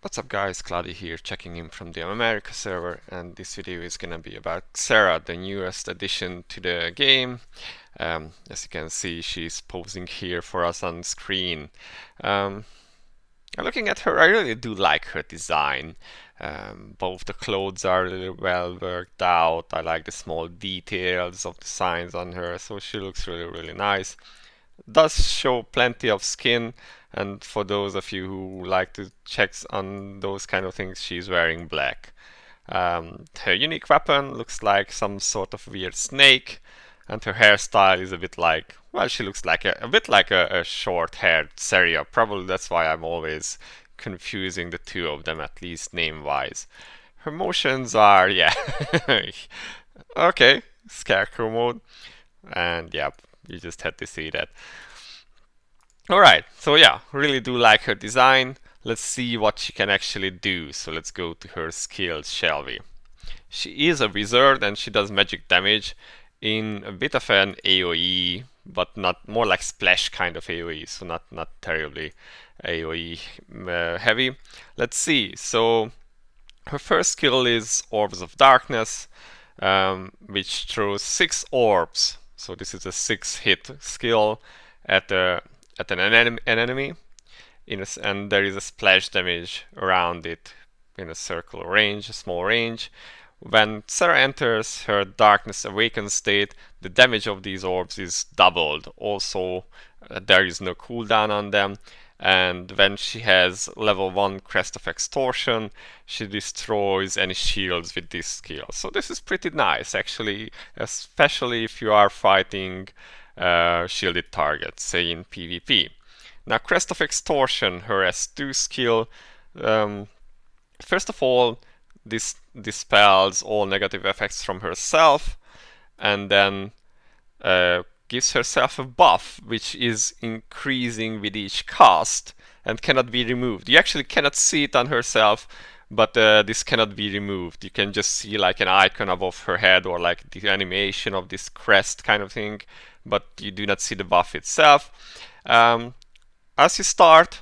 What's up guys, Cloudie here, checking in from the America server, and this video is gonna be about Xerah, the newest addition to the game. As you can see, she's posing here for us on screen. Looking at her, I really do like her design. Both the clothes are really well worked out. I like the small details of the signs on her, so she looks really nice. Does show plenty of skin, and for those of you who like to check on those kind of things, she's wearing black. Her unique weapon looks like some sort of weird snake, and her hairstyle is a bit like, well, she looks like a bit like a short-haired Xerah. Probably that's why I'm always confusing the two of them, at least name-wise. Her motions are, yeah, okay, scarecrow mode, and yeah, you just had to see that. Alright, so yeah, really do like her design. Let's see what she can actually do. So let's go to her skills, shall we? She is a wizard and she does magic damage in a bit of an AoE, but not more like splash kind of AoE, so not terribly AoE heavy. Let's see. So her first skill is Orbs of Darkness, which throws 6 orbs. So this is a 6-hit skill at an enemy, and there is a splash damage around it in a circle range, a small range. When Xerah enters her Darkness Awakened state, the damage of these orbs is doubled. Also, there is no cooldown on them. And when she has level 1 Crest of Extortion, she destroys any shields with this skill. So this is pretty nice, actually, especially if you are fighting shielded targets, say in PvP. Now, Crest of Extortion, her S2 skill, first of all, this dispels all negative effects from herself, and then gives herself a buff, which is increasing with each cast and cannot be removed. You actually cannot see it on herself, but this cannot be removed. You can just see like an icon above her head or like the animation of this crest kind of thing, but you do not see the buff itself. As you start,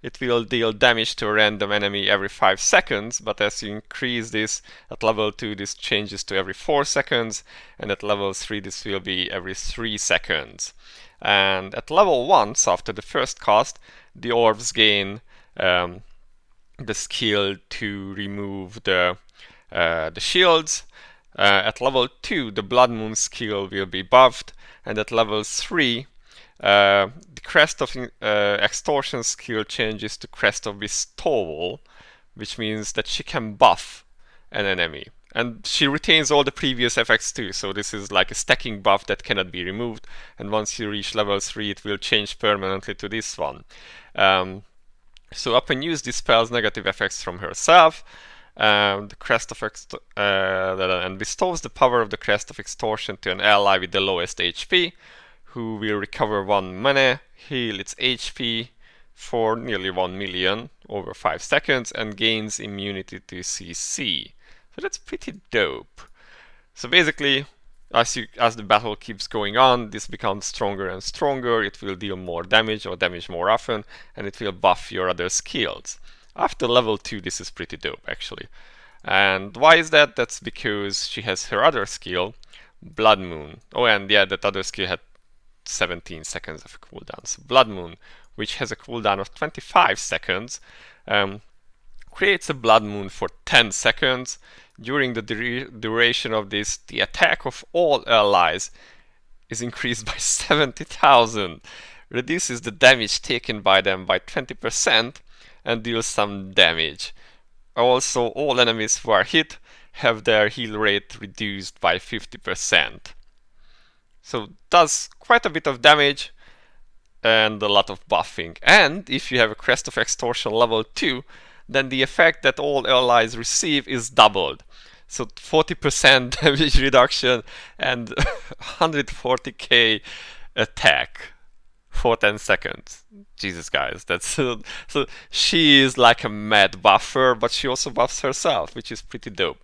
it will deal damage to a random enemy every 5 seconds, but as you increase this, at level 2 this changes to every 4 seconds, and at level 3 this will be every 3 seconds. And at level 1, so after the first cast, the orbs gain the skill to remove the shields. At level 2, the Blood Moon skill will be buffed, and at level 3, the Crest of Extortion skill changes to Crest of Bestowal, which means that she can buff an enemy. And she retains all the previous effects too, so this is like a stacking buff that cannot be removed, and once you reach level 3 it will change permanently to this one. So upon use, dispels negative effects from herself, the Crest of and bestows the power of the Crest of Extortion to an ally with the lowest HP, who will recover 1 mana, heal its HP for nearly 1 million over 5 seconds, and gains immunity to CC. So that's pretty dope. So basically, as the battle keeps going on, this becomes stronger and stronger. It will deal more damage or damage more often, and it will buff your other skills. After level 2, this is pretty dope actually. And why is that? That's because she has her other skill, Blood Moon. Oh, and yeah, that other skill had 17 seconds of cooldown. So Blood Moon, which has a cooldown of 25 seconds, creates a Blood Moon for 10 seconds. During the duration of this, the attack of all allies is increased by 70,000, reduces the damage taken by them by 20%, and deals some damage. Also, all enemies who are hit have their heal rate reduced by 50%. So does quite a bit of damage and a lot of buffing. And if you have a Crest of Extortion level 2, then the effect that all allies receive is doubled. So 40% damage reduction and 140k attack for 10 seconds. Jesus, guys, that's so she is like a mad buffer, but she also buffs herself, which is pretty dope.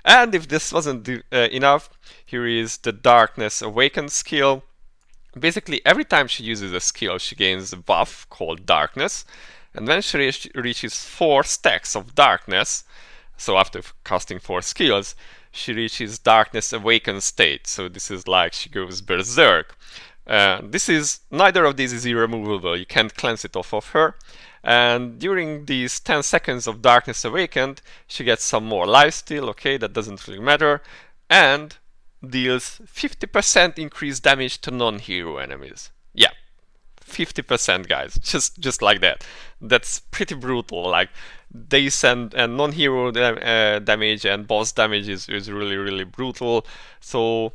And if this wasn't enough, here is the Darkness Awakened skill. Basically, every time she uses a skill, she gains a buff called Darkness, And when she reaches 4 stacks of darkness, so after casting 4 skills, she reaches Darkness Awakened state. So this is like she goes berserk. Neither of these is irremovable. You can't cleanse it off of her. And during these 10 seconds of Darkness Awakened, she gets some more lifesteal. Okay, that doesn't really matter. And deals 50% increased damage to non-hero enemies. Yeah, 50%, guys, just like that. That's pretty brutal. Like decent and non-hero damage and boss damage is really brutal. So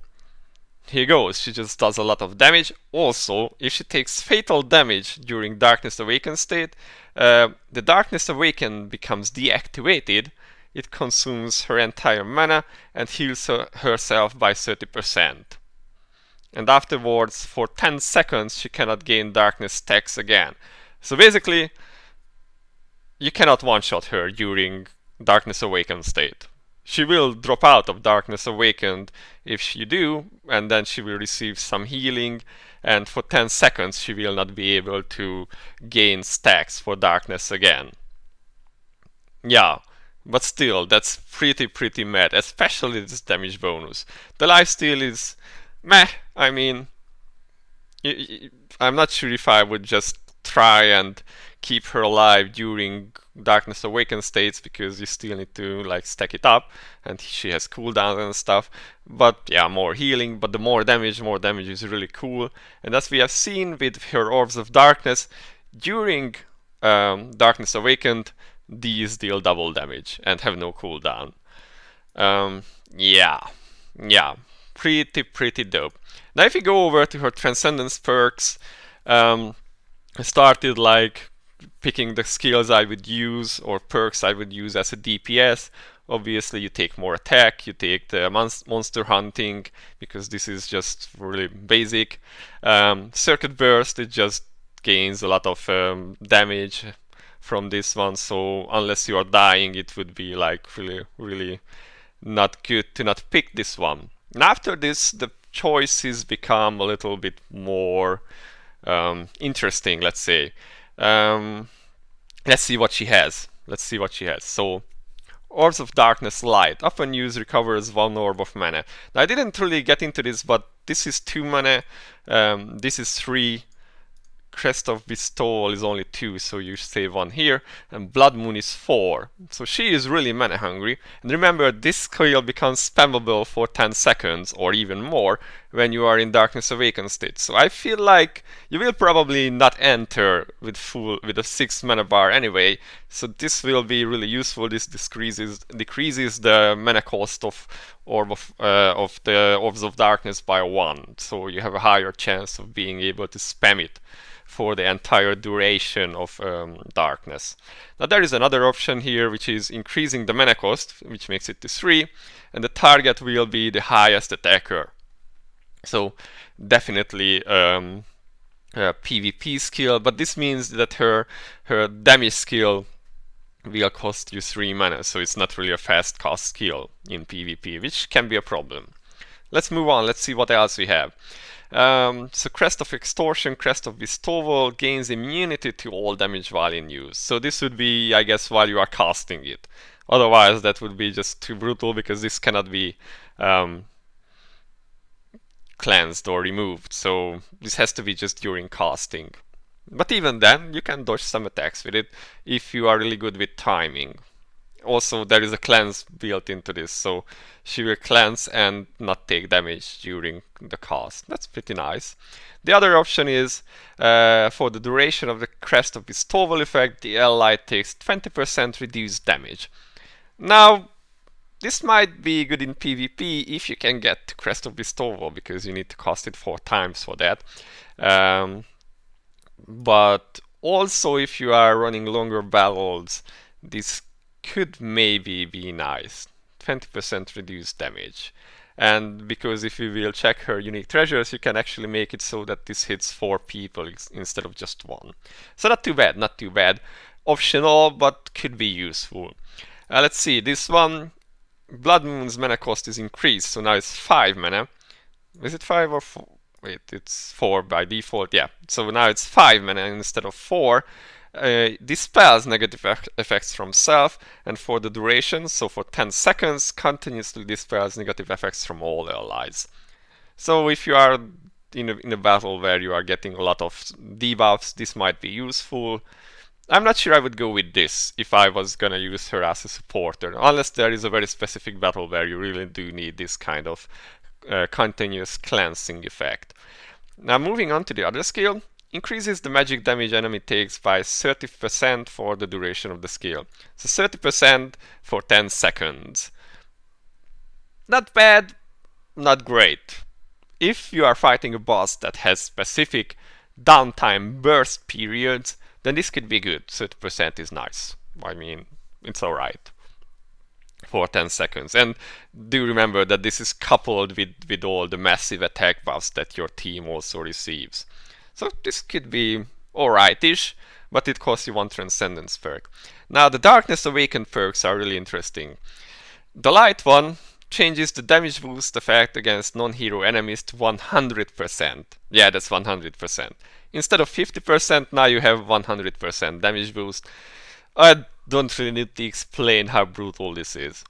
here goes. She just does a lot of damage. Also, if she takes fatal damage during Darkness Awakened state, the Darkness Awakened becomes deactivated. It consumes her entire mana and heals herself by 30%. And afterwards, for 10 seconds, she cannot gain darkness stacks again. So basically, you cannot one-shot her during Darkness Awakened state. She will drop out of Darkness Awakened if you do, and then she will receive some healing, and for 10 seconds she will not be able to gain stacks for darkness again. Yeah, but still, that's pretty mad, especially this damage bonus. The lifesteal is meh. I mean, I'm not sure if I would just try and keep her alive during Darkness Awakened states, because you still need to like stack it up, and she has cooldowns and stuff. But yeah, more healing, but the more damage is really cool. And as we have seen with her Orbs of Darkness, during Darkness Awakened, these deal double damage and have no cooldown. Yeah, pretty dope. Now if you go over to her Transcendence perks, I started like picking the skills I would use or perks I would use as a DPS. Obviously you take more attack, you take the monster hunting, because this is just really basic. Circuit Burst, it just gains a lot of damage from this one, so unless you are dying, it would be like really not good to not pick this one. And after this, the choices become a little bit more interesting, let's say. Let's see what she has. So, Orbs of Darkness Light. Often used, recovers 1 orb of mana. Now, I didn't really get into this, but this is 2 mana. This is 3. Crest of Bestowal is only 2, so you save 1 here, and Blood Moon is 4. So she is really mana hungry. And remember, this skill becomes spammable for 10 seconds or even more when you are in Darkness Awakened state. So I feel like you will probably not enter with a 6 mana bar anyway. So this will be really useful. This decreases the mana cost of the Orbs of Darkness by 1. So you have a higher chance of being able to spam it for the entire duration of darkness. Now there is another option here, which is increasing the mana cost, which makes it to 3, and the target will be the highest attacker. So definitely a PvP skill, but this means that her damage skill will cost you 3 mana, so it's not really a fast cast skill in PvP, which can be a problem. Let's move on, let's see what else we have. So Crest of Extortion, Crest of Bestowal gains immunity to all damage while in use. So this would be, I guess, while you are casting it. Otherwise, that would be just too brutal, because this cannot be cleansed or removed. So this has to be just during casting. But even then, you can dodge some attacks with it if you are really good with timing. Also, there is a cleanse built into this, so she will cleanse and not take damage during the cast. That's pretty nice. The other option is, for the duration of the Crest of Bestowal effect, the ally takes 20% reduced damage. Now, this might be good in PvP if you can get to Crest of Bestowal, because you need to cast it 4 times for that. But also, if you are running longer battles, this could maybe be nice. 20% reduced damage. And because if you will check her unique treasures, you can actually make it so that this hits 4 people instead of just 1. So not too bad. Optional, but could be useful. Let's see, this one, Blood Moon's mana cost is increased, so now it's 5 mana. Is it 5 or 4? Wait, it's 4 by default, yeah. So now it's 5 mana instead of 4. dispels negative effects from self, and for the duration, so for 10 seconds, continuously dispels negative effects from all allies. So if you are in a battle where you are getting a lot of debuffs, this might be useful. I'm not sure I would go with this if I was gonna use her as a supporter, unless there is a very specific battle where you really do need this kind of continuous cleansing effect. Now moving on to the other skill, increases the magic damage enemy takes by 30% for the duration of the skill. So 30% for 10 seconds. Not bad, not great. If you are fighting a boss that has specific downtime burst periods, then this could be good. 30% is nice. I mean, it's alright for 10 seconds. And do remember that this is coupled with all the massive attack buffs that your team also receives. So this could be alright-ish, but it costs you one Transcendence perk. Now the Darkness Awakened perks are really interesting. The light one changes the damage boost effect against non-hero enemies to 100%. Yeah, that's 100%. Instead of 50%, now you have 100% damage boost. I don't really need to explain how brutal this is.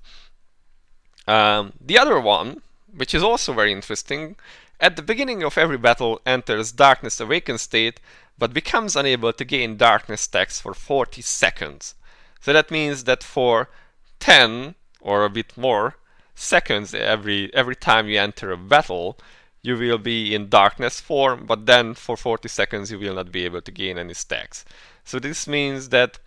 The other one, which is also very interesting, at the beginning of every battle enters Darkness Awakened state, but becomes unable to gain Darkness stacks for 40 seconds. So that means that for 10 or a bit more seconds every time you enter a battle, you will be in darkness form, but then for 40 seconds you will not be able to gain any stacks. So this means that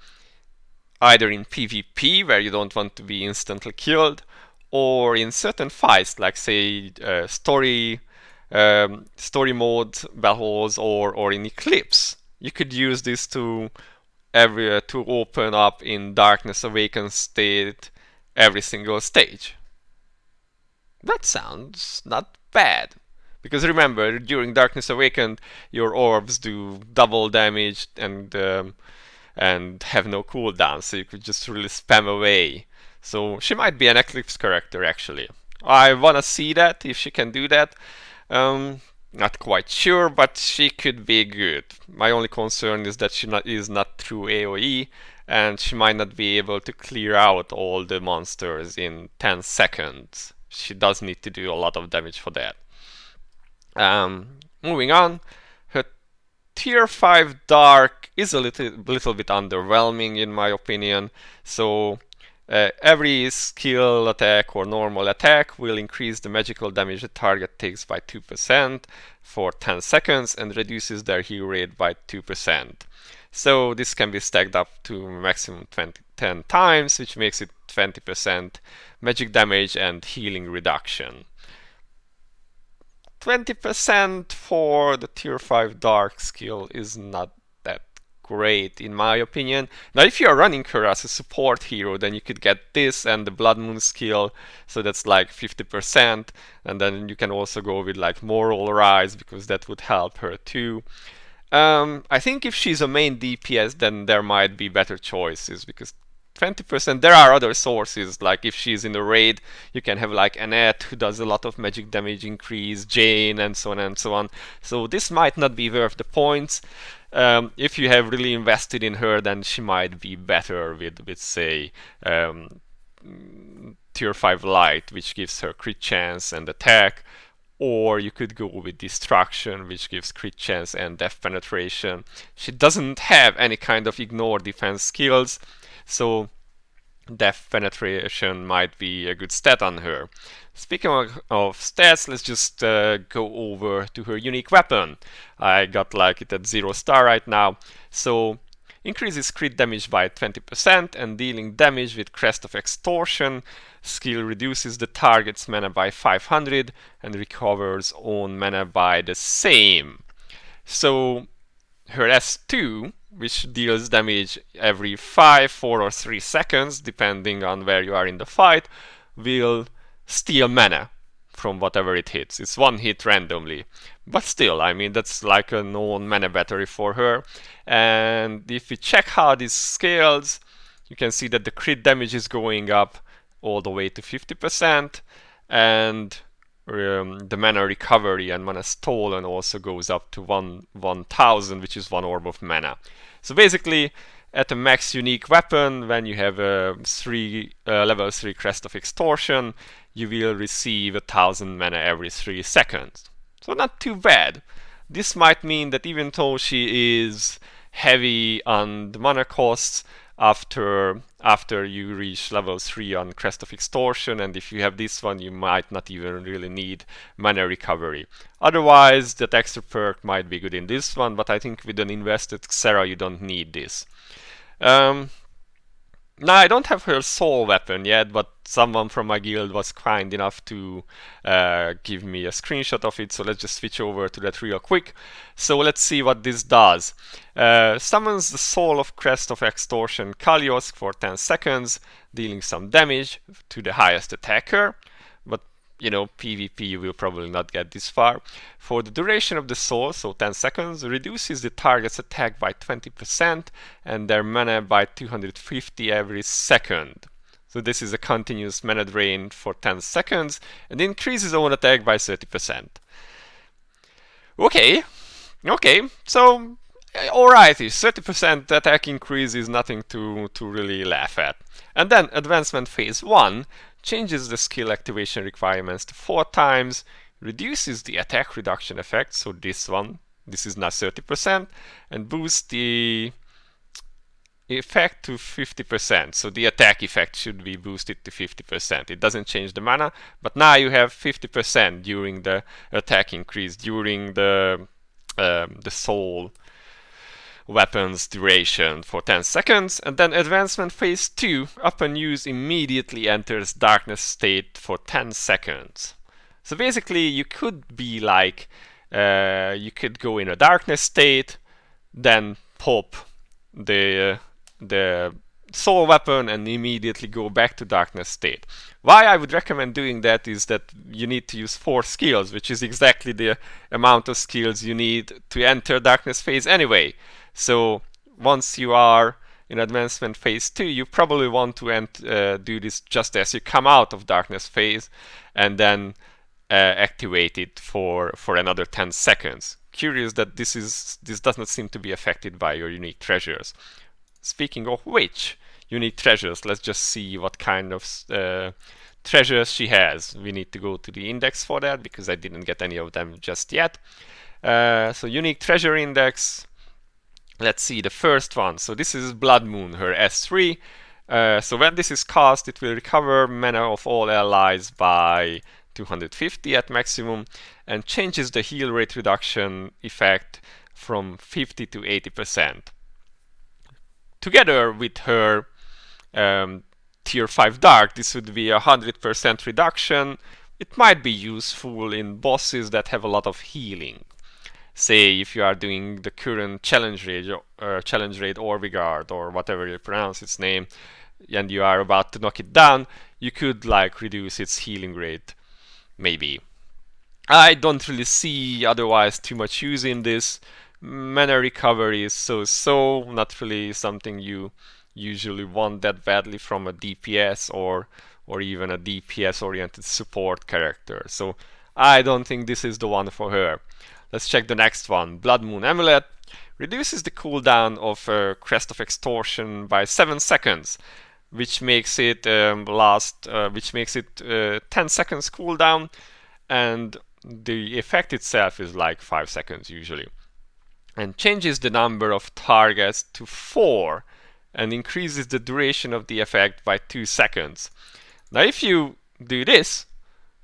either in PvP, where you don't want to be instantly killed, or in certain fights, like say story mode battles, or in Eclipse, you could use this to open up in Darkness Awakened state every single stage. That sounds not bad. Because remember, during Darkness Awakened, your orbs do double damage and have no cooldown, so you could just really spam away. So she might be an Eclipse character, actually. I wanna see that, if she can do that. Not quite sure, but she could be good. My only concern is that she is not through AoE, and she might not be able to clear out all the monsters in 10 seconds. She does need to do a lot of damage for that. Moving on, her tier 5 dark is a little bit underwhelming in my opinion. So every skill attack or normal attack will increase the magical damage the target takes by 2% for 10 seconds and reduces their heal rate by 2%. So this can be stacked up to maximum 10 times, which makes it 20% magic damage and healing reduction. 20% for the tier 5 dark skill is not that great in my opinion. Now if you are running her as a support hero, then you could get this and the Blood Moon skill, so that's like 50%, and then you can also go with like Moral Rise because that would help her too. I think if she's a main DPS, then there might be better choices, because 20%, there are other sources, like if she's in a raid, you can have like Annette, who does a lot of magic damage increase, Jane, and so on and so on. So this might not be worth the points. If you have really invested in her, then she might be better with say, tier 5 light, which gives her crit chance and attack. Or you could go with Destruction, which gives crit chance and death penetration. She doesn't have any kind of ignore defense skills, so death penetration might be a good stat on her. Speaking of stats, let's just go over to her unique weapon. I got like it at 0 star right now. So increases crit damage by 20% and dealing damage with Crest of Extortion. Skill reduces the target's mana by 500 and recovers own mana by the same. So her S2, which deals damage every 5, 4 or 3 seconds, depending on where you are in the fight, will steal mana from whatever it hits. It's one hit randomly. But still, I mean, that's like a known mana battery for her. And if we check how this scales, you can see that the crit damage is going up all the way to 50%, and the mana recovery and mana stolen also goes up to 1000, which is 1 orb of mana. So basically, at a max unique weapon, when you have a level 3 Crest of Extortion, you will receive 1000 mana every 3 seconds. So not too bad. This might mean that even though she is heavy on the mana costs, after you reach level 3 on Crest of Extortion, and if you have this one, you might not even really need mana recovery. Otherwise, that extra perk might be good in this one, but I think with an invested Xerah you don't need this. Now, I don't have her soul weapon yet, but someone from my guild was kind enough to give me a screenshot of it, so let's just switch over to that real quick. So let's see what this does. Summons the soul of Crest of Extortion Kaliosk for 10 seconds, dealing some damage to the highest attacker. But you know, PvP you will probably not get this far. For the duration of the soul, so 10 seconds, reduces the target's attack by 20% and their mana by 250 every second. So this is a continuous mana drain for 10 seconds and increases own attack by 30%. Okay, so alrighty, 30% attack increase is nothing to really laugh at. And then Advancement Phase 1 changes the skill activation requirements to 4 times, reduces the attack reduction effect, so this is now 30%, and boosts the effect to 50%, so the attack effect should be boosted to 50%. It doesn't change the mana, but now you have 50% during the attack increase, during the soul weapons duration for 10 seconds, and then Advancement Phase 2, upon use, immediately enters darkness state for 10 seconds. So basically you could be like, you could go in a darkness state, then pop the soul weapon and immediately go back to darkness state. Why I would recommend doing that is that you need to use 4 skills, which is exactly the amount of skills you need to enter darkness phase anyway. So once you are in Advancement Phase 2, you probably want to do this just as you come out of darkness phase and then activate it for another 10 seconds. Curious that this does not seem to be affected by your unique treasures. Speaking of which, unique treasures, let's just see what kind of treasures she has. We need to go to the index for that because I didn't get any of them just yet. So unique treasure index. Let's see the first one. So this is Blood Moon, her S3. So when this is cast, it will recover mana of all allies by 250 at maximum and changes the heal rate reduction effect from 50 to 80%. Together with her tier 5 dark, this would be 100% reduction. It might be useful in bosses that have a lot of healing. Say if you are doing the current challenge raid Orvigard or whatever you pronounce its name, and you are about to knock it down, you could like reduce its healing rate, maybe. I don't really see otherwise too much use in this. Mana recovery is so, not really something you usually want that badly from a DPS or even a DPS oriented support character. So I don't think this is the one for her. Let's check the next one. Blood Moon Amulet reduces the cooldown of Crest of Extortion by 7 seconds, which makes it 10 seconds cooldown, and the effect itself is like 5 seconds usually. And changes the number of targets to 4 and increases the duration of the effect by 2 seconds. Now if you do this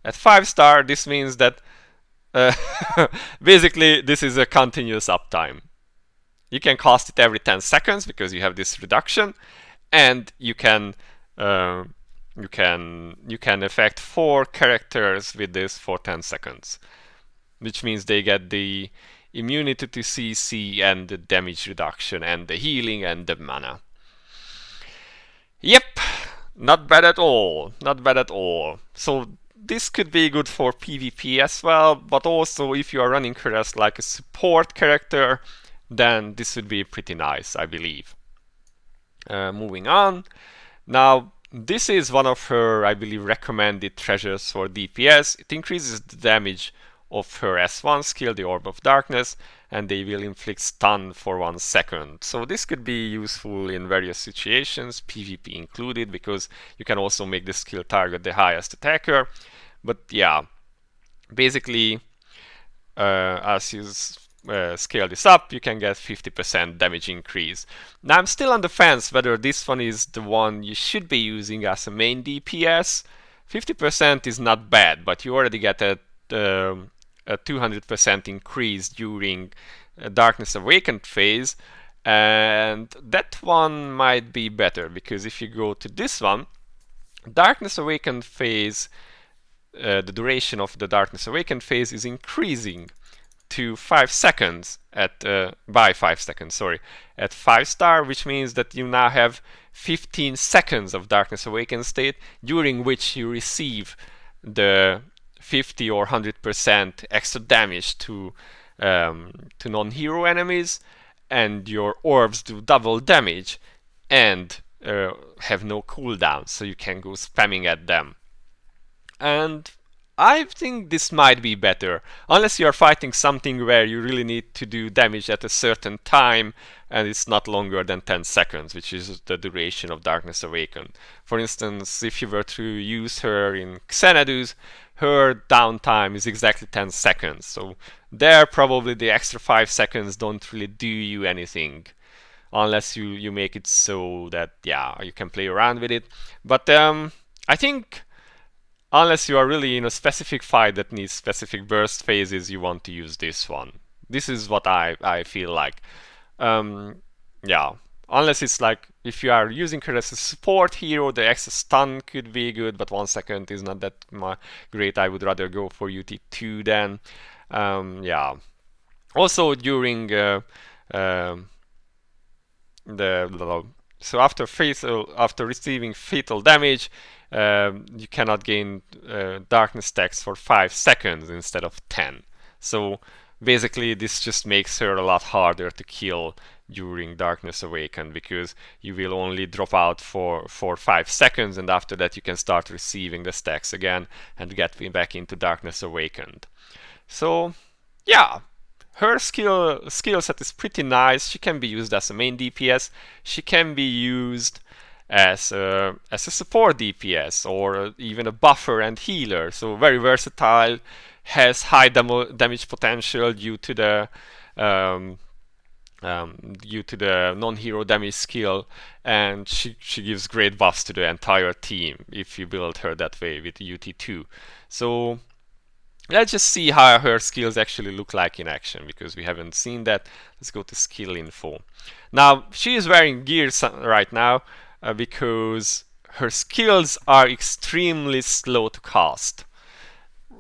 at 5-star, this means that basically this is a continuous uptime. You can cast it every 10 seconds because you have this reduction, and you can affect 4 characters with this for 10 seconds, which means they get the immunity to CC and the damage reduction and the healing and the mana. Yep, not bad at all, not bad at all. So this could be good for PvP as well, but also if you are running her as like a support character, then this would be pretty nice, I believe. Moving on. Now, this is one of her, I believe, recommended treasures for DPS. It increases the damage of her S1 skill, the Orb of Darkness, and they will inflict stun for 1 second. So this could be useful in various situations, PvP included, because you can also make the skill target the highest attacker. But yeah, basically, as you scale this up, you can get 50% damage increase. Now I'm still on the fence whether this one is the one you should be using as a main DPS. 50% is not bad, but you already get a 200% increase during Darkness Awakened phase, and that one might be better, because if you go to this one, Darkness Awakened phase, the duration of the Darkness Awakened phase is increasing to 5 seconds by 5 seconds, sorry, at 5-star, which means that you now have 15 seconds of Darkness Awakened state, during which you receive the 50 or 100% extra damage to non-hero enemies, and your orbs do double damage and have no cooldown, so you can go spamming at them. And I think this might be better, unless you are fighting something where you really need to do damage at a certain time and it's not longer than 10 seconds, which is the duration of Darkness Awakened. For instance, if you were to use her in Xanadu, her downtime is exactly 10 seconds, so there probably the extra 5 seconds don't really do you anything, unless you make it so that, yeah, you can play around with it. But I think unless you are really in a specific fight that needs specific burst phases, you want to use this one. This is what I feel like. Yeah, unless it's like, if you are using her as a support hero, the extra stun could be good, but 1 second is not that great. I would rather go for UT2 then. Yeah. Also during so after receiving fatal damage, you cannot gain darkness stacks for 5 seconds instead of 10. So basically this just makes her a lot harder to kill during Darkness Awakened, because you will only drop out for 5 seconds, and after that you can start receiving the stacks again and get back into Darkness Awakened. So yeah, her skill set is pretty nice. She can be used as a main DPS. She can be used as a support DPS, or even a buffer and healer. So very versatile, has high damage potential due to the non-hero damage skill, and she gives great buffs to the entire team if you build her that way with UT2. So let's just see how her skills actually look like in action, because we haven't seen that. Let's go to skill info. Now she is wearing gear right now because her skills are extremely slow to cast.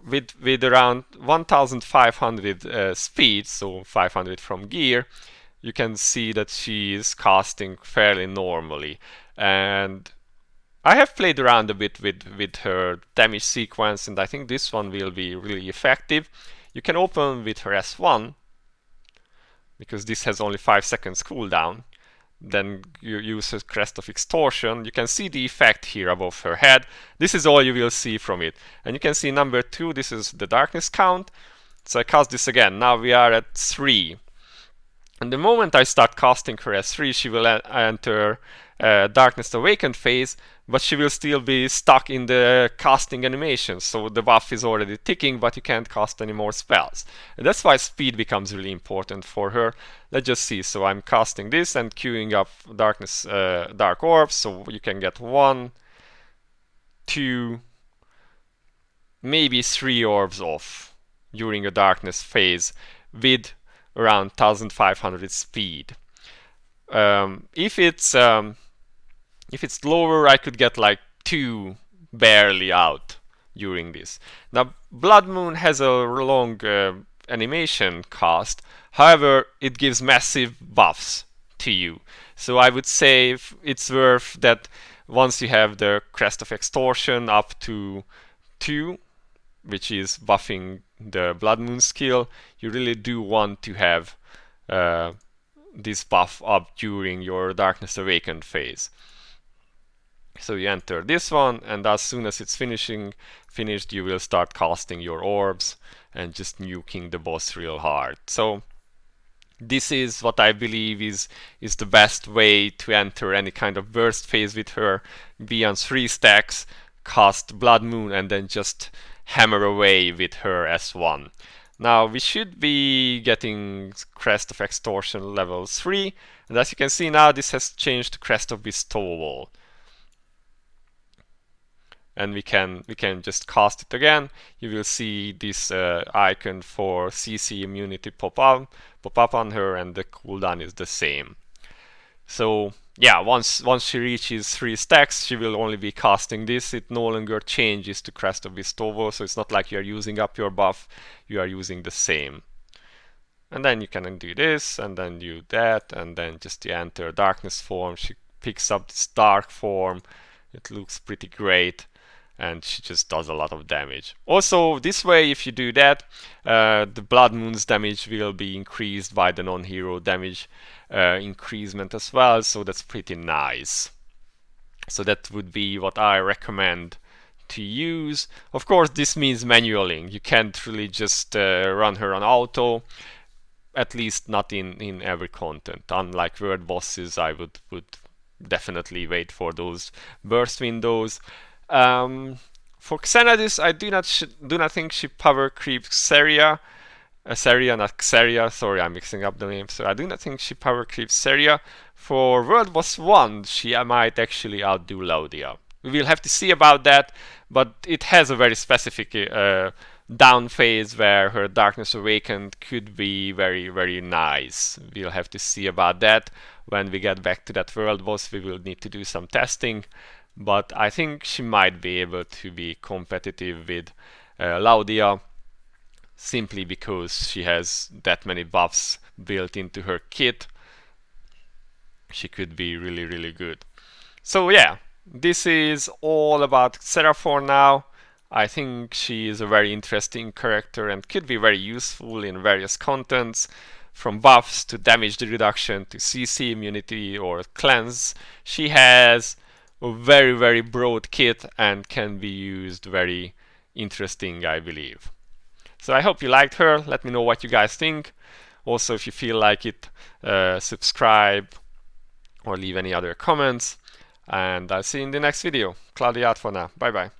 With around 1500 speed, so 500 from gear, you can see that she is casting fairly normally. And I have played around a bit with her damage sequence, and I think this one will be really effective. You can open with her S1, because this has only 5 seconds cooldown. Then you use her Crest of Extortion. You can see the effect here above her head. This is all you will see from it. And you can see number 2, this is the darkness count. So I cast this again. Now we are at 3. And the moment I start casting her as 3, she will enter Darkness Awakened phase, but she will still be stuck in the casting animation. So the buff is already ticking, but you can't cast any more spells. And that's why speed becomes really important for her. Let's just see. So I'm casting this and queuing up dark orbs, so you can get 1, 2, maybe 3 orbs off during a darkness phase with around 1500 speed. If it's lower, I could get like 2 barely out during this. Now Blood Moon has a long animation cost, however it gives massive buffs to you. So I would say it's worth that once you have the Crest of Extortion up to 2, which is buffing the Blood Moon skill, you really do want to have this buff up during your Darkness Awakened phase. So you enter this one, and as soon as it's finished, you will start casting your orbs and just nuking the boss real hard. So this is what I believe is the best way to enter any kind of burst phase with her. Be on 3 stacks, cast Blood Moon, and then just hammer away with her S1. Now we should be getting Crest of Extortion level 3, and as you can see now this has changed to Crest of Bestowal. And we can just cast it again. You will see this icon for CC immunity pop up on her, and the cooldown is the same. So yeah, once she reaches 3 stacks, she will only be casting this. It no longer changes to Crest of Bestowal, so it's not like you are using up your buff, you are using the same. And then you can do this, and then do that, and then just enter Darkness form. She picks up this Dark form. It looks pretty great, and she just does a lot of damage. Also, this way, if you do that, the Blood Moon's damage will be increased by the non-hero damage increasement as well, so that's pretty nice. So that would be what I recommend to use. Of course, this means manualing. You can't really just run her on auto, at least not in every content. Unlike world bosses, I would definitely wait for those burst windows. For Xenadus, I do not think she power creeps Xerah. Xerah, not Xerah. Sorry, I'm mixing up the names. So I do not think she power creeps Xerah. For World Boss 1, she might actually outdo Cloudie. We will have to see about that, but it has a very specific down phase where her Darkness Awakened could be very, very nice. We'll have to see about that. When we get back to that World Boss, we will need to do some testing. But I think she might be able to be competitive with Cloudie, simply because she has that many buffs built into her kit. She could be really, really good. So yeah, this is all about Xerah for now. I think she is a very interesting character and could be very useful in various contents, from buffs to damage reduction to CC immunity or cleanse. She has a very, very broad kit and can be used very interesting, I believe. So I hope you liked her. Let me know what you guys think. Also, if you feel like it, subscribe or leave any other comments. And I'll see you in the next video. Cloudie out for now. Bye bye.